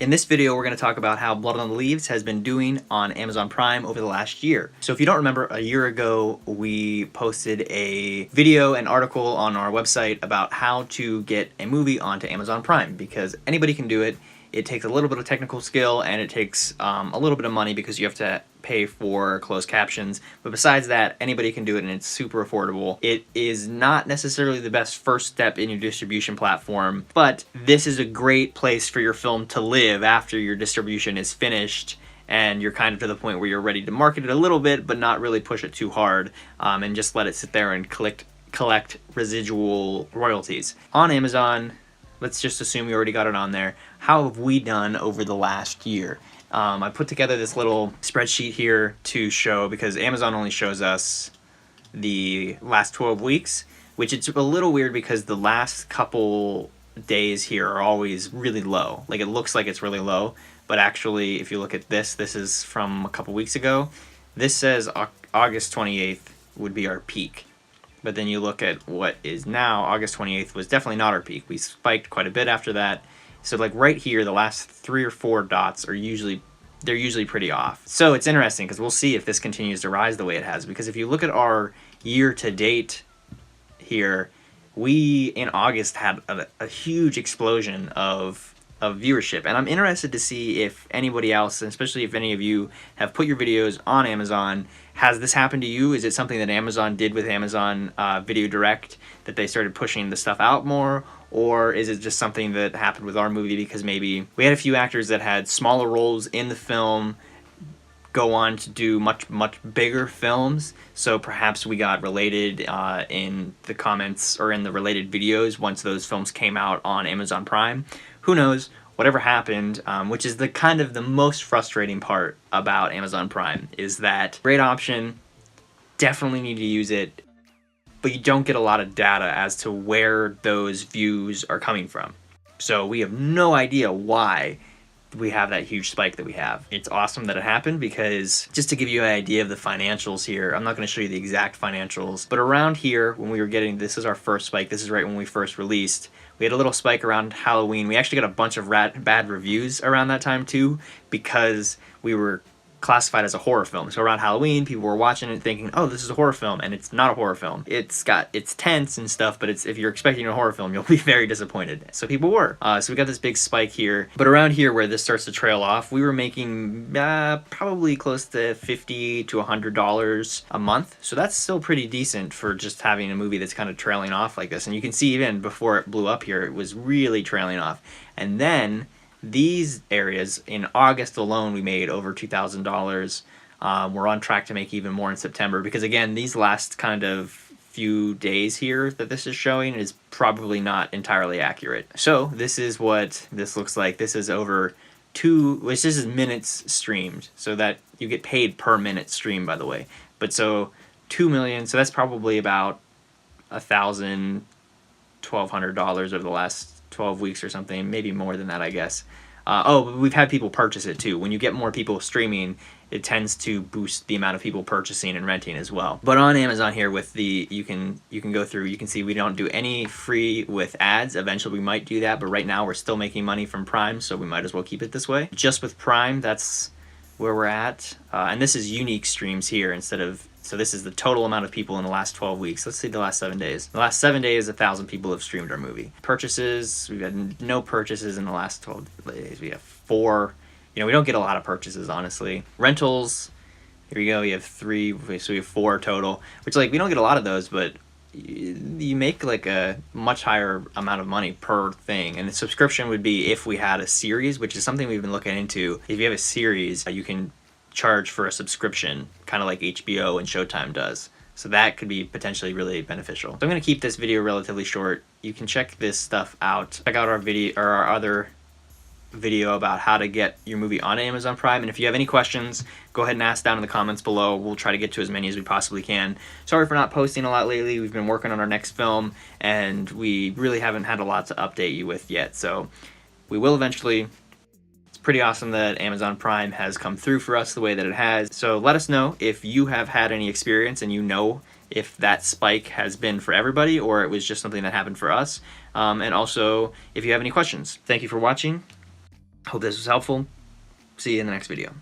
In this video, we're going to talk about how Blood on the Leaves has been doing on Amazon Prime over the last year. So if you don't remember, a year ago, we posted a video and article on our website about how to get a movie onto Amazon Prime, because anybody can do it. It takes a little bit of technical skill, and it takes a little bit of money because you have to pay for closed captions. But besides that, anybody can do it, and it's super affordable. It is not necessarily the best first step in your distribution platform, but this is a great place for your film to live after your distribution is finished and you're kind of to the point where you're ready to market it a little bit, but not really push it too hard, and just let it sit there and collect residual royalties. On Amazon, let's just assume you already got it on there. How have we done over the last year? I put together this little spreadsheet here to show, because Amazon only shows us the last 12 weeks, which it's a little weird because the last couple days here are always really low. Like, it looks like it's really low, but actually, if you look at this is from a couple weeks ago. This says August 28th would be our peak. But then you look at what is now, August 28th was definitely not our peak. We spiked quite a bit after that. So like right here, the last 3 or 4 dots are usually pretty off. So it's interesting because we'll see if this continues to rise the way it has. Because if you look at our year to date here, we in August had a huge explosion of viewership. And I'm interested to see if anybody else, and especially if any of you have put your videos on Amazon, has this happened to you? Is it something that Amazon did with Amazon Video Direct, that they started pushing the stuff out more? Or is it just something that happened with our movie because maybe we had a few actors that had smaller roles in the film go on to do much bigger films, so perhaps we got related in the comments or in the related videos once those films came out on Amazon Prime. Who knows? Whatever happened, which is the kind of the most frustrating part about Amazon Prime, is that great option, definitely need to use it, but you don't get a lot of data as to where those views are coming from. So we have no idea why we have that huge spike that we have. It's awesome that it happened, because just to give you an idea of the financials here, I'm not going to show you the exact financials, but around here when we were getting, this is our first spike, this is right when we first released, we had a little spike around Halloween. We actually got a bunch of bad reviews around that time too, because we were classified as a horror film. So around Halloween, people were watching it thinking, oh, this is a horror film, and it's not a horror film. It's tense and stuff, but if you're expecting a horror film, you'll be very disappointed. So people were. So we got this big spike here. But around here where this starts to trail off, we were making probably close to $50 to $100 a month. So that's still pretty decent for just having a movie that's kind of trailing off like this. And you can see even before it blew up here, it was really trailing off. And then these areas, in August alone, we made over $2,000. We're on track to make even more in September, because again, these last kind of few days here that this is showing is probably not entirely accurate. So this is what this looks like. This is over this is minutes streamed, so that you get paid per minute stream, by the way. But so 2 million, so that's probably about $1,000, $1,200 over the last 12 weeks or something, maybe more than that, I guess. Oh, we've had people purchase it too. When you get more people streaming, it tends to boost the amount of people purchasing and renting as well. But on Amazon here, with you can go through, you can see we don't do any free with ads. Eventually we might do that, but right now we're still making money from Prime, so we might as well keep it this way. Just with Prime, that's where we're at. And this is unique streams here instead of, so this is the total amount of people in the last 12 weeks. Let's see the last 7 days. The last 7 days, 1,000 people have streamed our movie. Purchases, we've had no purchases in the last 12 days. We have 4. You know, we don't get a lot of purchases, honestly. Rentals, here we go. We have 3, so we have 4 total, which, like, we don't get a lot of those, but you make like a much higher amount of money per thing. And the subscription would be if we had a series, which is something we've been looking into. If you have a series, you can charge for a subscription, kind of like HBO and Showtime does. So that could be potentially really beneficial. So I'm going to keep this video relatively short. You can check this stuff out. Check out our video, or our other video about how to get your movie on Amazon Prime. And if you have any questions, go ahead and ask down in the comments below. We'll try to get to as many as we possibly can. Sorry for not posting a lot lately. We've been working on our next film, and we really haven't had a lot to update you with yet. So we will eventually. It's pretty awesome that Amazon Prime has come through for us the way that it has. So let us know if you have had any experience and you know if that spike has been for everybody or it was just something that happened for us. And also if you have any questions. Thank you for watching. Hope this was helpful. See you in the next video.